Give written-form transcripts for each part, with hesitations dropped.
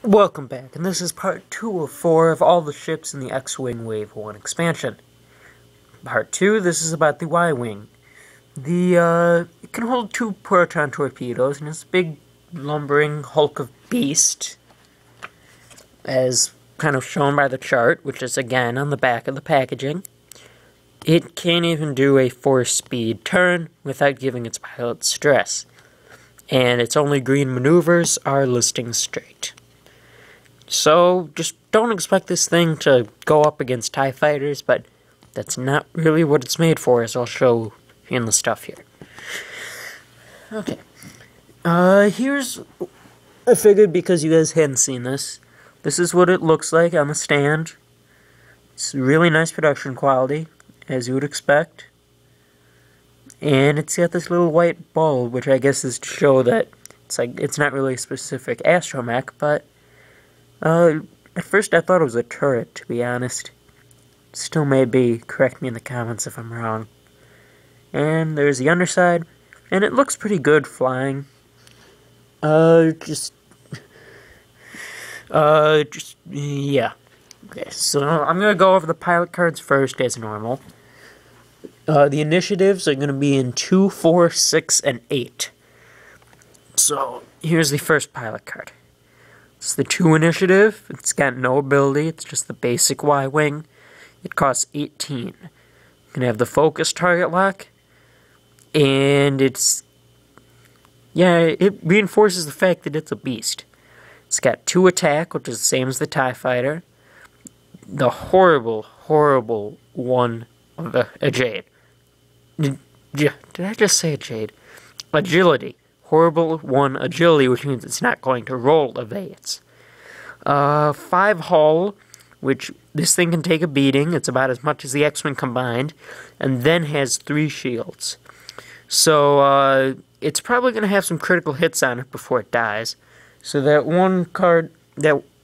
Welcome back, and this is part 2 of 4 of all the ships in the X-Wing Wave 1 expansion. Part 2, this is about the Y-Wing. It can hold 2 proton torpedoes, and it's a big, lumbering hulk of beast, as kind of shown by the chart, which is again on the back of the packaging. It can't even do a 4-speed turn without giving its pilot stress, and its only green maneuvers are listing straight. So, just don't expect this thing to go up against TIE fighters, but that's not really what it's made for, as I'll show in the stuff here. Okay. I figured because you guys hadn't seen this, this is what it looks like on the stand. It's really nice production quality, as you would expect. And it's got this little white bulb, which I guess is to show that it's not really a specific astromech, but at first I thought it was a turret, to be honest. Still may be. Correct me in the comments if I'm wrong. And there's the underside, and it looks pretty good flying. Yeah. Okay, so I'm gonna go over the pilot cards first, as normal. The initiatives are gonna be in 2, 4, 6, and 8. So, here's the first pilot card. It's the 2 initiative. It's got no ability. It's just the basic Y-Wing. It costs 18. You can have the focus target lock. And it reinforces the fact that it's a beast. It's got 2 attack, which is the same as the TIE Fighter. The horrible, horrible one of a Jade. Did I just say a Jade? Agility. Horrible 1 agility, which means it's not going to roll evades. 5 hull, which this thing can take a beating. It's about as much as the X-Wing combined, and then has 3 shields. So it's probably going to have some critical hits on it before it dies. So that one card,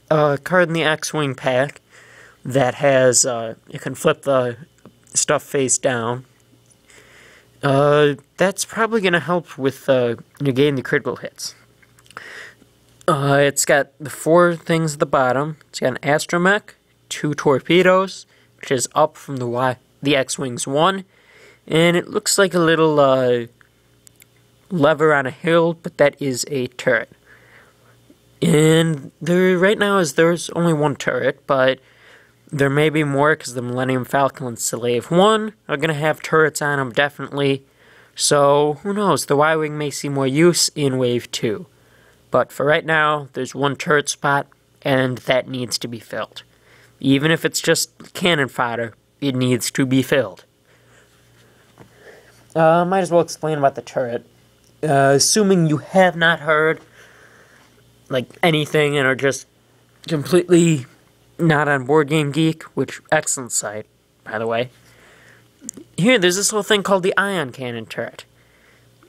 card in the X-Wing pack that has, it can flip the stuff face down. That's probably going to help with negating the critical hits. It's got the 4 things at the bottom. It's got an astromech, 2 torpedoes, which is up from the X-Wing's 1, and it looks like a little lever on a hill, but that is a turret. And right now there's only 1 turret, but there may be more because the Millennium Falcon and Slave 1 are going to have turrets on them, definitely. So, who knows, the Y-Wing may see more use in Wave 2. But for right now, there's 1 turret spot, and that needs to be filled. Even if it's just cannon fodder, it needs to be filled. Might as well explain about the turret. Assuming you have not heard, anything and are just completely not on Board Game Geek, which, excellent site, by the way. Here, there's this little thing called the ion cannon turret.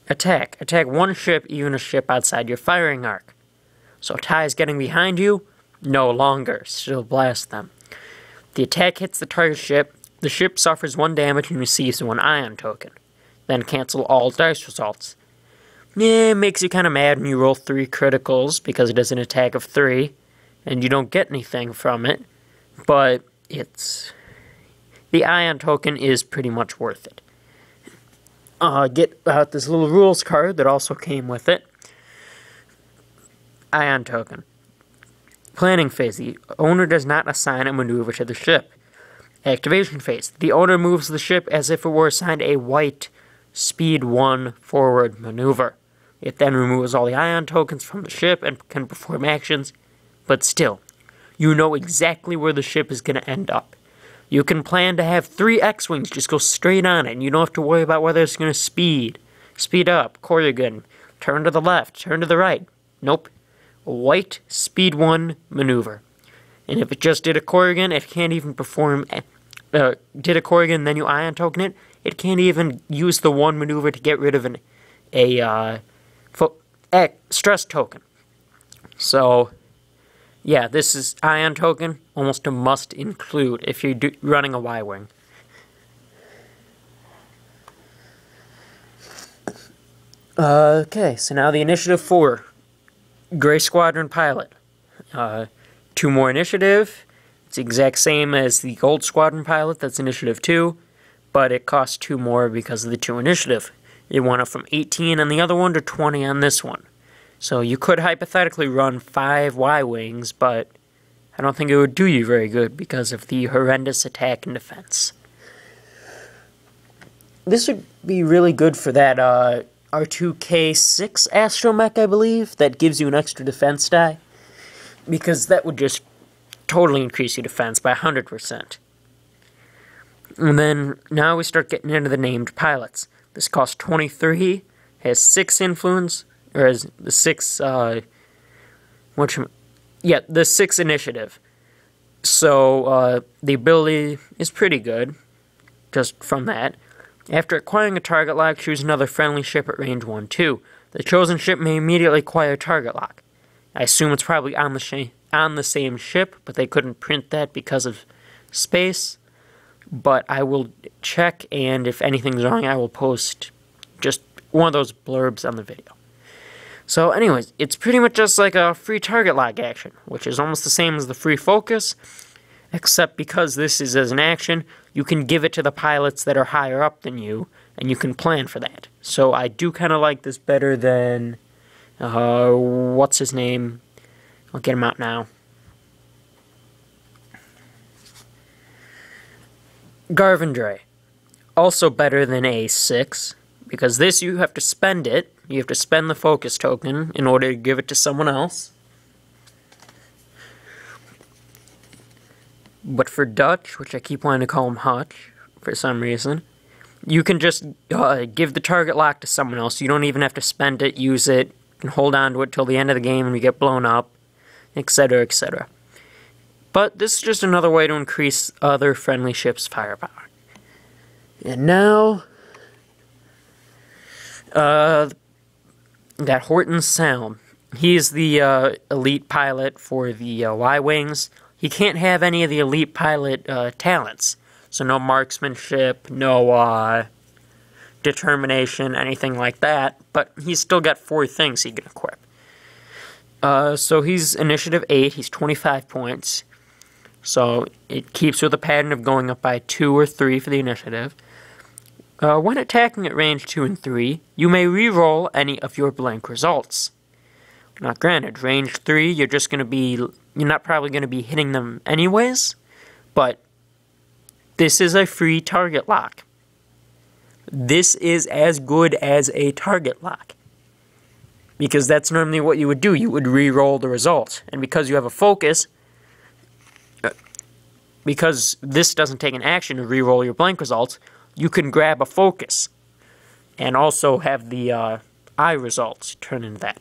Attack 1 ship, even a ship outside your firing arc. So TIEs getting behind you, no longer, still blast them. The attack hits the target ship, the ship suffers 1 damage and receives 1 ion token. Then cancel all dice results. Yeah, it makes you kind of mad when you roll 3 criticals, because it has an attack of 3, and you don't get anything from it, but the ion token is pretty much worth it. Get out this little rules card that also came with it. Ion token. Planning phase. The owner does not assign a maneuver to the ship. Activation phase. The owner moves the ship as if it were assigned a white speed 1 forward maneuver. It then removes all the ion tokens from the ship and can perform actions, but still, you know exactly where the ship is going to end up. You can plan to have 3 X-Wings just go straight on it, and you don't have to worry about whether it's going to speed up, Corrigan, turn to the left, turn to the right. Nope. A white speed 1 maneuver. And if it just did a Corrigan, it can't even perform, did a Corrigan, then you ion token it can't even use the 1 maneuver to get rid of a stress token. So, yeah, this is ion token, almost a must include if you're running a Y-Wing. Okay, so now the Initiative 4, Gray Squadron pilot. 2 more initiative. It's the exact same as the Gold Squadron pilot, that's initiative 2, but it costs 2 more because of the 2 initiative. It went up from 18 on the other one to 20 on this one. So you could hypothetically run 5 Y-Wings, but I don't think it would do you very good because of the horrendous attack and defense. This would be really good for that R2K6 astromech, I believe, that gives you an extra defense die, because that would just totally increase your defense by 100%. And then now we start getting into the named pilots. This costs 23, has 6 influence, or has the 6, the 6 initiative. So the ability is pretty good, just from that. After acquiring a target lock, choose another friendly ship at range 1-2. The chosen ship may immediately acquire a target lock. I assume it's probably on the same ship, but they couldn't print that because of space. But I will check, and if anything's wrong, I will post just one of those blurbs on the video. So anyways, it's pretty much just like a free target lock action, which is almost the same as the free focus, except because this is as an action, you can give it to the pilots that are higher up than you, and you can plan for that. So I do kind of like this better than, what's his name? I'll get him out now. Garvandre. Also better than A6, because this you have to spend it. You have to spend the focus token in order to give it to someone else. But for Dutch, which I keep wanting to call him Hutch for some reason, you can just give the target lock to someone else. You don't even have to spend it, use it, and hold on to it till the end of the game and you get blown up, etc., etc. But this is just another way to increase other friendly ships' firepower. And now, got Horton Salm. He's the elite pilot for the Y-Wings. He can't have any of the elite pilot talents. So no marksmanship, no determination, anything like that. But he's still got 4 things he can equip. So he's initiative 8. He's 25 points. So it keeps with a pattern of going up by 2 or 3 for the initiative. When attacking at range 2 and 3, you may re-roll any of your blank results. Now granted, range 3, you're not probably going to be hitting them anyways, but this is a free target lock. This is as good as a target lock, because that's normally what you would do. You would re-roll the results, and because you have a focus, because this doesn't take an action to re-roll your blank results, you can grab a focus and also have the eye results turn into that.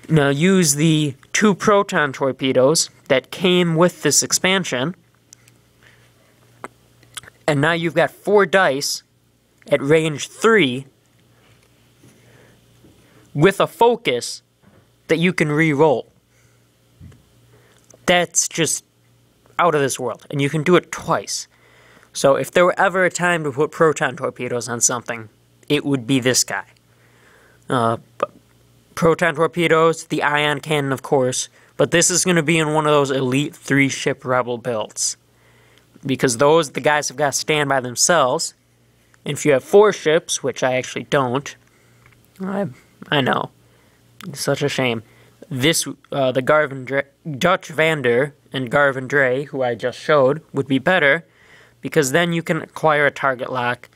Now use the 2 proton torpedoes that came with this expansion, and now you've got 4 dice at range 3 with a focus that you can re-roll. That's just out of this world, and you can do it twice. So if there were ever a time to put proton torpedoes on something, it would be this guy. Proton torpedoes, the ion cannon, of course, but this is going to be in one of those elite 3-ship rebel builds, because the guys have got to stand by themselves. And if you have 4 ships, which I actually don't, I know, it's such a shame. The Dutch Vander and Garvandre, who I just showed, would be better, because then you can acquire a target lock,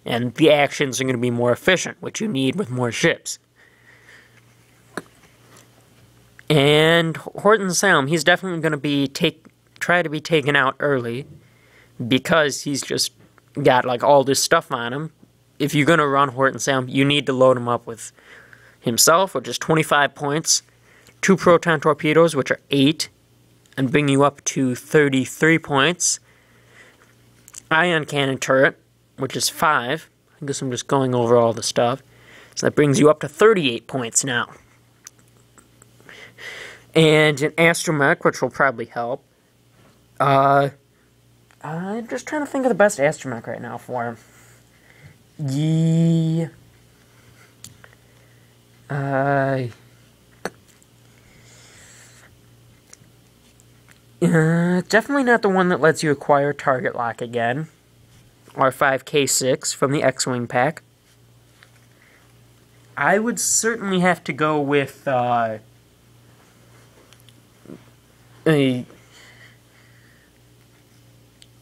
and the actions are going to be more efficient, which you need with more ships. And Horton Salm, he's definitely going to try to be taken out early, because he's just got like all this stuff on him. If you're going to run Horton Salm, you need to load him up with himself, which is 25 points, 2 proton torpedoes, which are 8, and bring you up to 33 points. Ion cannon turret, which is 5. I guess I'm just going over all the stuff. So that brings you up to 38 points now. And an astromech, which will probably help. I'm just trying to think of the best astromech right now for him. Definitely not the one that lets you acquire target lock again. R5K6 from the X-Wing pack. I would certainly have to go with I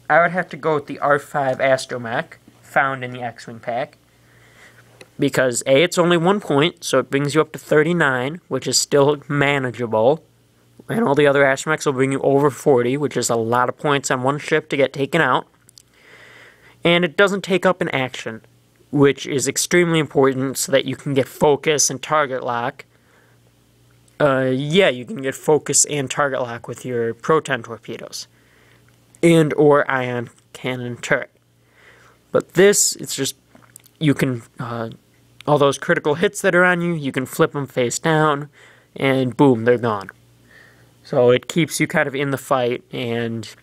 would have to go with the R5 Astromech found in the X-Wing pack. Because A, it's only 1 point, so it brings you up to 39, which is still manageable. And all the other Astromechs will bring you over 40, which is a lot of points on one ship to get taken out. And it doesn't take up an action, which is extremely important so that you can get focus and target lock. You can get focus and target lock with your proton torpedoes. And or ion cannon turret. But this, it's just, you can, all those critical hits that are on you, you can flip them face down, and boom, they're gone. So it keeps you kind of in the fight, and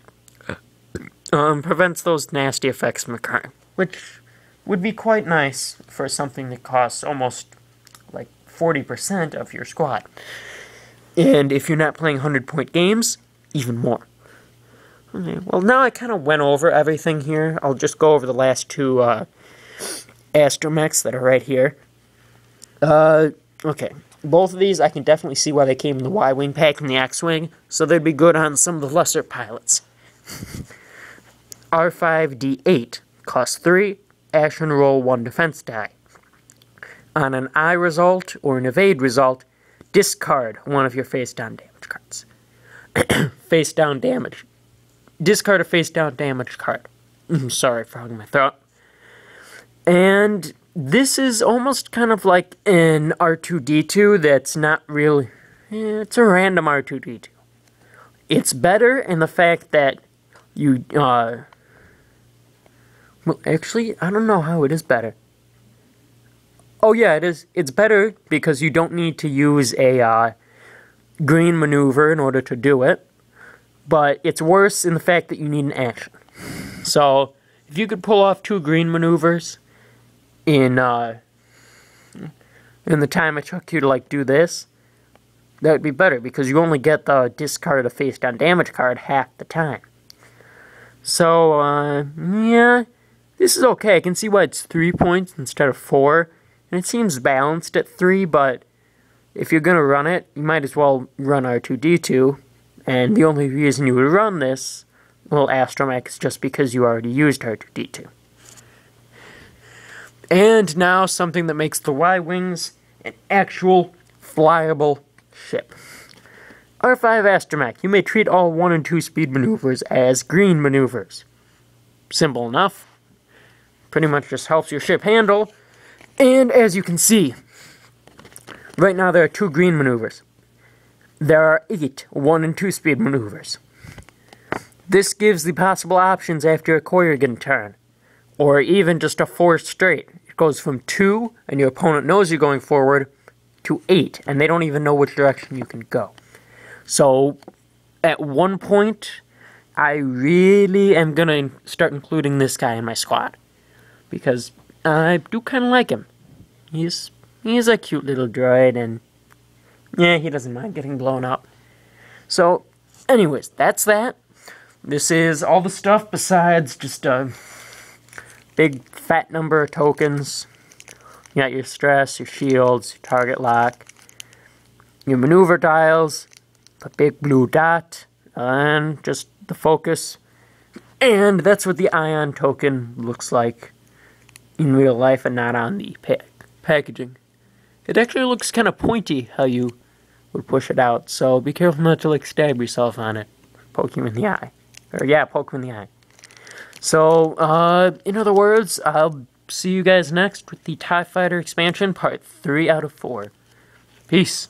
prevents those nasty effects from occurring. Which would be quite nice for something that costs almost, like, 40% of your squad. And if you're not playing 100-point games, even more. Okay, well, now I kind of went over everything here. I'll just go over the last two Astromechs that are right here. Okay. Both of these, I can definitely see why they came in the Y-Wing pack and the X-Wing, so they'd be good on some of the lesser pilots. R5D8 costs 3, action roll 1 defense die. On an I result or an evade result, discard one of your face-down damage cards. Face-down damage. Discard a face-down damage card. Sorry for hugging my throat. And this is almost kind of like an R2-D2 that's not really... it's a random R2-D2. It's better in the fact that you... well, actually, I don't know how it is better. Oh, yeah, it is. It's better because you don't need to use a green maneuver in order to do it. But it's worse in the fact that you need an action. So, if you could pull off 2 green maneuvers in the time it took you to, like, do this, that would be better, because you only get the discard a face-down damage card half the time. So, yeah, this is okay. I can see why it's 3 points instead of 4, and it seems balanced at 3, but if you're going to run it, you might as well run R2-D2, and the only reason you would run this little Astromech is just because you already used R2-D2. And now something that makes the Y-Wings an actual flyable ship. R5 Astromech. You may treat all 1 and 2 speed maneuvers as green maneuvers. Simple enough. Pretty much just helps your ship handle. And as you can see, right now there are 2 green maneuvers. There are 8 1 and 2 speed maneuvers. This gives the possible options after a Korrigan turn, or even just a 4 straight. It goes from 2, and your opponent knows you're going forward, to 8, and they don't even know which direction you can go. So, at one point, I really am going to start including this guy in my squad, because I do kind of like him. He's a cute little droid, and yeah, he doesn't mind getting blown up. So, anyways, that's that. This is all the stuff besides just a big fat number of tokens. You got your stress, your shields, your target lock, your maneuver dials, a big blue dot, and just the focus. And that's what the ion token looks like in real life and not on the packaging. It actually looks kind of pointy how you would push it out, so be careful not to, like, stab yourself on it. Poke you in the eye. Or, yeah, poke you in the eye. So, in other words, I'll see you guys next with the TIE Fighter expansion, part 3 out of 4. Peace.